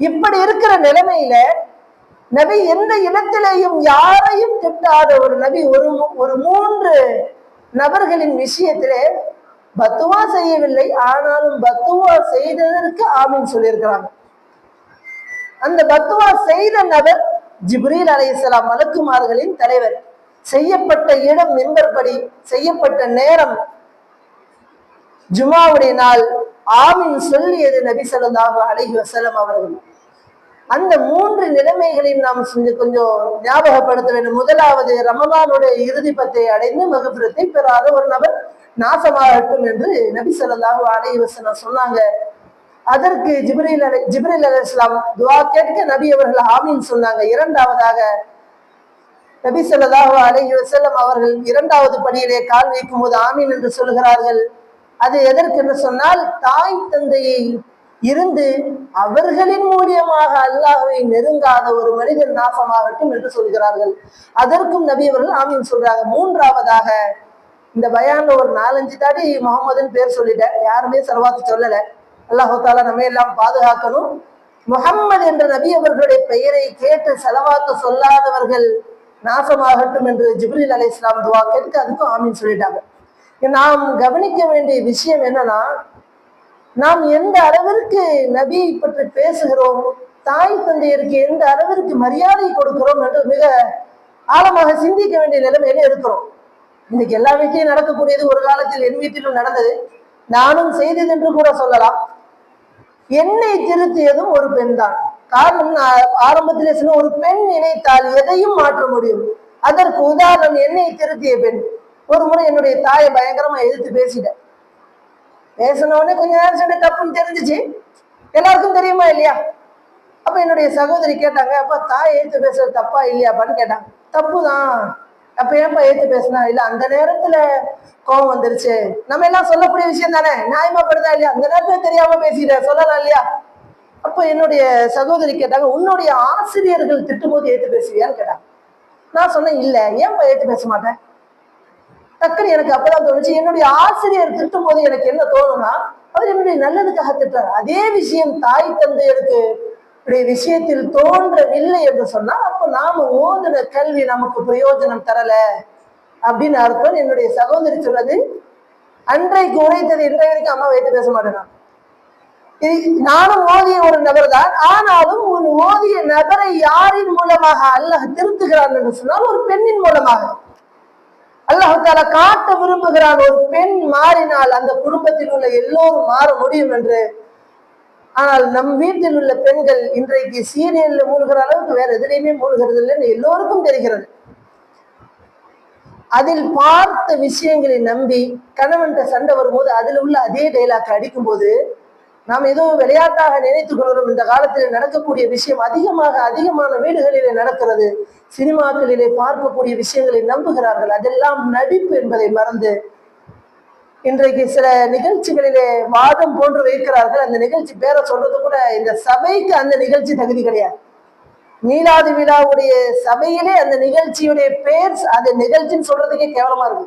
இப்படி இருக்கிற நிலைமையில நபி எந்த இடத்திலேயும் யாரையும் திட்டாத ஒரு நபி ஒரு 3 நபர்களின் விஷயத்திலே பத்துவா செய்யவில்லை. ஆனாலும் பத்துவா செய்ததற்கு ஆமீன் சொல்லியிருக்கிறாங்க. அந்த பத்துவா செய்த நபர் ஜிப்ரீல் அலைஹிஸ்ஸலாம், மலக்குமார்களின் தலைவர். செய்யப்பட்ட இடம் மிம்பர் படி, செய்யப்பட்ட நேரம் ஜுமாவுடைய நாள். ஆமீன் சொல்லியது நபி ஸல்லல்லாஹு அலைஹி வஸல்லம் அவர்கள். அந்த 3 நிலைமைகளையும் நாம் கொஞ்சம் ஞாபகப்படுத்த வேண்டும். முதலாவது, ரமலானுடைய இறுதி பத்தை அடைந்து மகஃபிரத்தை பெறாத ஒரு நபர் நாசமாகட்டும் என்று நபி ஸல்லல்லாஹு அலைஹி வஸல்லம் சொன்னாங்க. அதற்கு ஜிப்ரீல் அலைஹிஸ்ஸலாம் துஆ கேட்க நபி அவர்கள் ஆமீன் சொன்னாங்க. இரண்டாவதாக நபி ஸல்லல்லாஹு அலைஹி வஸல்லம் அவர்கள் 2வது படியிலே கால் வைக்கும் போது ஆமீன் என்று சொல்கிறார்கள். அது எதற்கு என்று சொன்னால், தாய் தந்தையை இருந்து அவர்களின் மூலியமாக அல்லாஹ்வை நெருங்காத ஒரு மனிதன் நாசமாகட்டும் என்று சொல்கிறார்கள். அதற்கும் நபி அவர்கள் ஆமீன் சொல்றாங்க. மூன்றாவதாக, இந்த பயான்ல ஒரு 4-5 தாடி முகமதுன்னு பேர் சொல்லிட்டேன், யாருமே ஸலவாத் சொல்லல. அல்லாஹ் தஆலா நம்ம எல்லாம் பாதுகாக்கணும். முஹம்மது என்ற நபி அவர்களுடைய பெயரை கேட்டு ஸலவாத் சொல்லாதவர்கள் நாசமாகட்டும் என்று ஜிப்ரீல் அலைஹிஸ்ஸலாம் துஆ கேட்க அதுக்கும் ஆமீன் சொல்லிட்டாங்க. நாம் கவனிக்க வேண்டிய விஷயம் என்னன்னா, நாம் எந்த அளவிற்கு நபியை பற்றி பேசுகிறோம், தாய் தந்தையருக்கு எந்த அளவிற்கு மரியாதை கொடுக்கிறோம் என்று மிக ஆழமாக சிந்திக்க வேண்டிய நிலைமையில இருக்கிறோம். இன்னைக்கு எல்லா வீட்டிலையும் நடக்கக்கூடியது, ஒரு காலத்தில் என் வீட்டிலும் நடந்தது, நானும் செய்தது என்று கூட சொல்லலாம். என்னை திருத்தியதும் ஒரு பெண் தான். காரணம், நான் ஆரம்பத்திலே சொன்ன, ஒரு பெண் நினைத்தால் எதையும் மாற்ற முடியும். அதற்கு உதாரணம் என்னை திருத்திய பெண். ஒரு முறை என்னுடைய தாயை பயங்கரமா எதிர்த்து பேசிட்டேன். பேசினோடனே கொஞ்ச நேரம் சென்று தப்புன்னு தெரிஞ்சிச்சு. எல்லாருக்கும் தெரியுமா இல்லையா? அப்ப என்னுடைய சகோதரி கேட்டாங்க, அப்ப தாயை எதிர்த்து பேசுறது தப்பா இல்லையாப்பான்னு கேட்டாங்க. தப்புதான். அப்ப ஏன்பா எதிர்த்து பேசினா? இல்ல அந்த நேரத்துல கோபம் வந்துருச்சு. நம்ம எல்லாம் சொல்லக்கூடிய விஷயம் தானே, நியாயமா படுதா இல்லையா? அந்த நேரத்துல தெரியாம பேசிட்ட சொல்லலாம் இல்லையா? அப்ப என்னுடைய சகோதரி கேட்டாங்க, உன்னுடைய ஆசிரியர்கள் திட்டும் போது ஏத்து பேசுவியான்னு கேட்டாங்க. நான் சொன்னேன், இல்ல. ஏன்பா ஏத்து பேச மாட்டேன்? டக்குன்னு எனக்கு அப்பதான் தோணுச்சு, என்னுடைய ஆசிரியர் திட்டும் போது எனக்கு என்ன தோணும்னா, அவர் என்னுடைய நல்லதுக்காக திட்டார். அதே விஷயம் தாய் தந்தையருக்கு விஷயத்தில் தோன்றவில்லை என்று சொன்னா, அப்ப நாம ஓதுன கல்வி நமக்கு பிரயோஜனம் தரல அப்படின்னு அர்த்தம். என்னுடைய சகோதரி சொல்றது அன்றைக்கு உரைத்தது இன்றைய வரைக்கும் அம்மா வைத்து பேச மாட்டேன். நானும் ஓதிய ஒரு நபர் தான். ஆனாலும் ஒரு ஓதிய நபரை யாரின் மூலமாக அல்லாஹ் திருத்துகிறான் என்று சொன்னால், ஒரு பெண்ணின் மூலமாக. அல்லாஹ் தஆலா காட்ட விரும்புகிறான், ஒரு பெண் மாறினால் அந்த குடும்பத்தில் உள்ள எல்லோரும் மாற முடியும் என்று. ஆனால் நம் வீட்டில் உள்ள பெண்கள் இன்றைக்கு சீரியல்ல மூழ்கிற அளவுக்கு வேற எதிலையுமே மூழ்கிறது இல்லைன்னு எல்லோருக்கும் தெரிகிறது. அதில் பார்த்த விஷயங்களை நம்பி கணவன்கிட்ட சண்டை வரும்போது அதில் உள்ள அதே டைலாக் அடிக்கும் போது நாம் ஏதோ விளையாட்டாக நினைத்துக் கொள்கிறோம். இந்த காலத்தில் நடக்கக்கூடிய விஷயம் அதிகமான வீடுகளிலே நடக்கிறது. சினிமாக்களிலே பார்க்கக்கூடிய விஷயங்களை நம்புகிறார்கள். அதெல்லாம் நடிப்பு என்பதை மறந்து இன்றைக்கு சில நிகழ்ச்சிகளிலே வாதம் போன்று வைக்கிறார்கள். அந்த நிகழ்ச்சி பேரை சொல்றது கூட இந்த சபைக்கு அந்த நிகழ்ச்சி தகுதி கிடையாது. மீலாது விழாவுடைய சபையிலே அந்த நிகழ்ச்சியுடைய பேர் அது நிகழ்ச்சின்னு சொல்றதுக்கே கேவலமா இருக்கு.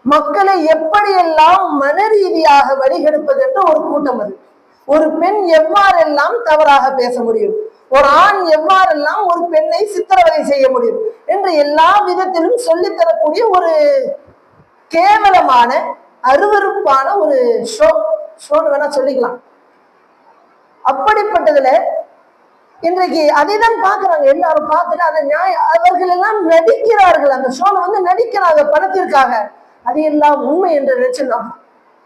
மக்களை எப்படியெல்லாம் மன ரீதியாக வழிகெடுப்பது என்று ஒரு கூட்டம் அது. ஒரு பெண் எவ்வாறெல்லாம் தவறாக பேச முடியும், ஒரு ஆண் எவ்வாறெல்லாம் ஒரு பெண்ணை சித்திரவதை செய்ய முடியும் என்று எல்லா விதத்திலும் சொல்லித்தரக்கூடிய ஒரு கேவலமான அருவருப்பான ஒரு ஷோன்னு வேணா சொல்லிக்கலாம். அப்படிப்பட்டதுல இன்றைக்கு அதைதான் பாக்குறாங்க எல்லாரும். பார்த்துட்டு அதை அவர்கள் எல்லாம் நடிக்கிறார்கள். அந்த ஷோல நடிக்கிறாங்க பணத்திற்காக. அதையெல்லாம் உண்மை என்று நினைச்சு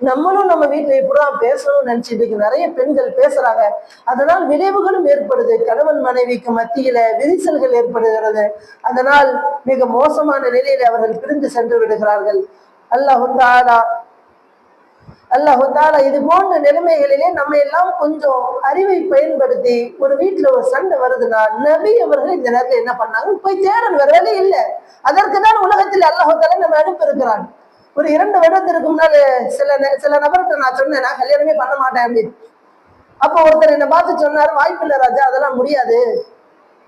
நம்மளும் நம்ம வீட்டுல இப்படிதான் பேசணும்னு நினைச்சிட்டு நிறைய பெண்கள் பேசுறாங்க. அதனால் விளைவுகளும் ஏற்படுது. கணவன் மனைவிக்கு மத்தியில விரிசல்கள் ஏற்படுகிறது. அதனால் மிக மோசமான நிலையில அவர்கள் பிரிந்து சென்று விடுகிறார்கள். அல்லாஹ் தஆலா இது போன்ற நிலைமைகளிலே நம்ம எல்லாம் கொஞ்சம் அறிவை பயன்படுத்தி, ஒரு வீட்டுல ஒரு சண்டை வருதுன்னா நபி அவர்கள் இந்த நேரத்துல என்ன பண்ணாங்க, போய் தேடல் வேற வேலை இல்லை. அதற்குதான் உலகத்தில் அல்லாஹ் தஆலா நம்ம அனுப்பி இருக்கிறான். ஒரு 2 வருடத்திற்கு முன்னால சில நபர்கிட்ட நான் சொன்னேன், நான் கல்யாணமே பண்ண மாட்டேன் அப்படின்னு. அப்ப ஒருத்தர் என்னை பார்த்து சொன்னாரு, வாய்ப்பில்லை ராஜா, அதெல்லாம் முடியாது,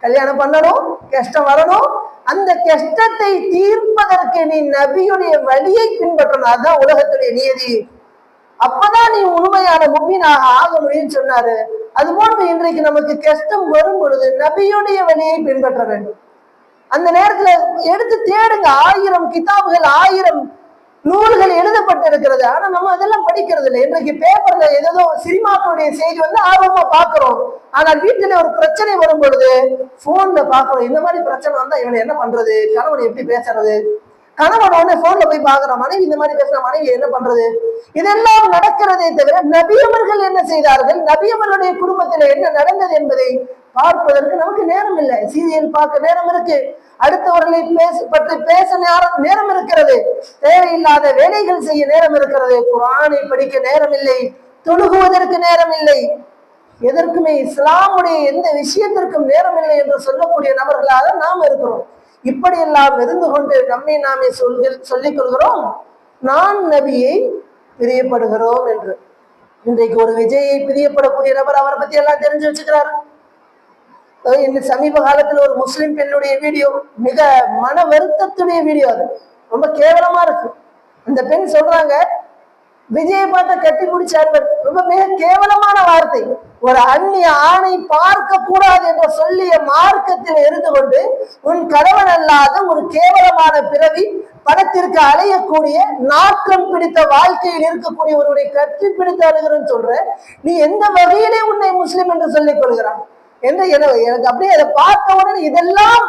கல்யாணம் பண்ணணும், கஷ்டம் வரணும், அந்த கஷ்டத்தை தீர்ப்பதற்கு நீ நபியுடைய வழியை பின்பற்றணும், அதுதான் உலகத்துடைய நியதி, அப்பதான் நீ உண்மையான முஃமினாக ஆக முடியும்னு சொன்னாரு. அதுபோன்று இன்றைக்கு நமக்கு கஷ்டம் வரும் பொழுது நபியுடைய வழியை பின்பற்ற வேண்டும். அந்த நேரத்துல எடுத்து தேடுங்க. 1000 கிதாபுகள் 1000 நூல்கள் எழுதப்பட்டிருக்கிறது. ஆனா நம்ம அதெல்லாம் படிக்கிறது இல்லை. இன்றைக்கு பேப்பர்ல ஏதோ சினிமாக்களுடைய செய்தி ஆர்வமா பாக்குறோம். ஆனால் வீட்டுல ஒரு பிரச்சனை வரும் பொழுது போன்ல பாக்குறோம். இந்த மாதிரி பிரச்சனை வந்தா இவனை என்ன பண்றது, கணவன் எப்படி பேசுறது, கணவன் உடனே போன்ல போய் பாக்குற மனைவி இந்த மாதிரி பேசுற மனைவி என்ன பண்றது, இதெல்லாம் நடக்கிறதே தவிர நபியவர்கள் என்ன செய்தார்கள், நபியவர்களுடைய குடும்பத்துல என்ன நடந்தது என்பதை பார்ப்பதற்கு நமக்கு நேரம் இல்லை. சீரியல் பார்க்க நேரம் இருக்கு, அடுத்தவர்களை பற்றி பேச நேரம் இருக்கிறது, தேவையில்லாத வேலைகள் செய்ய நேரம் இருக்கிறது, குர்ஆனை படிக்க நேரம் இல்லை, தொழுகுவதற்கு நேரம் இல்லை, எதற்குமே இஸ்லாமுடைய எந்த விஷயத்திற்கும் நேரம் இல்லை என்று சொல்லக்கூடிய நபர்களாக நாம் இருக்கிறோம். இப்படியெல்லாம் இருந்து கொண்டு நம்மை நாமே சொல்லிக் கொள்கிறோம், நான் நபியை பிரியப்படுகிறோம் என்று. இன்றைக்கு ஒரு விஜயை பிரியப்படக்கூடிய நபர், அவரை பத்தி எல்லாம் தெரிஞ்சு வச்சுக்கிறாரு. சமீப காலத்துல ஒரு முஸ்லிம் பெண்ணுடைய வீடியோ, மிக மன வருத்தத்துடைய வீடியோ, அது ரொம்ப கேவலமா இருக்கு. அந்த பெண் சொல்றாங்க, விஜயை பார்த்த கட்டி பிடிச்சாரு, ரொம்ப மிக கேவலமான வார்த்தை. ஒரு அந்நிய ஆணை பார்க்க கூடாது என்று சொல்லிய மார்க்கத்தில் இருந்து கொண்டு உன் கணவன் அல்லாத ஒரு கேவலமான பிறவி, பணத்திற்கு அலையக்கூடிய நாட்டம் பிடித்த வாழ்க்கையில் இருக்கக்கூடிய ஒருவரை கட்டி பிடித்து அழுகிறன்னு சொல்ற, நீ எந்த வகையிலே உன்னை முஸ்லிம் என்று சொல்லிக் கொள்கிறான் என்று எனக்கு அப்படியே அதை பார்த்த உடனே இதெல்லாம்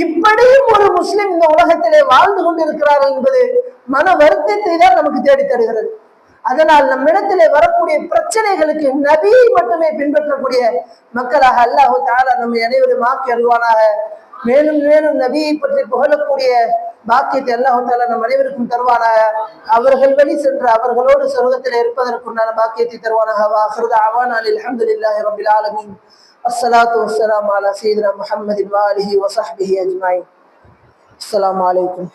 இப்படியும் ஒரு முஸ்லிம் இந்த உலகத்திலே வாழ்ந்து கொண்டிருக்கிறார்கள் என்பது மன வருத்தத்தை தான் நமக்கு தேடி தருகிறது. அதனால் நம்மிடத்திலே வரக்கூடிய பிரச்சனைகளுக்கு நபியை மட்டுமே பின்பற்றக்கூடிய மக்களாக அல்லாஹ் தஆலா நம்மை அனைவரும் ஆக்கி அருள்வானாக. மேலும் மேலும் நபியை பற்றி புகழக்கூடிய பாக்கியத்தை அல்லாஹ் தஆலா நம் அனைவருக்கும் தருவானாக. அவர்கள் வழி சென்று அவர்களோடு சொர்க்கத்தில் இருப்பதற்குண்டான பாக்கியத்தை தருவானாக. வாஹிரு தஅவானா அல்ஹம்துலில்லாஹி ரப்பில் ஆலமீன். அஸ்ஸலாத்து வஸ்ஸலாமு அலா சய்யிதினா முஹம்மதின் வ ஆலிஹி வ ஸஹ்பிஹி அஜ்மஈன். அஸ்ஸலாமு அலைக்கும்.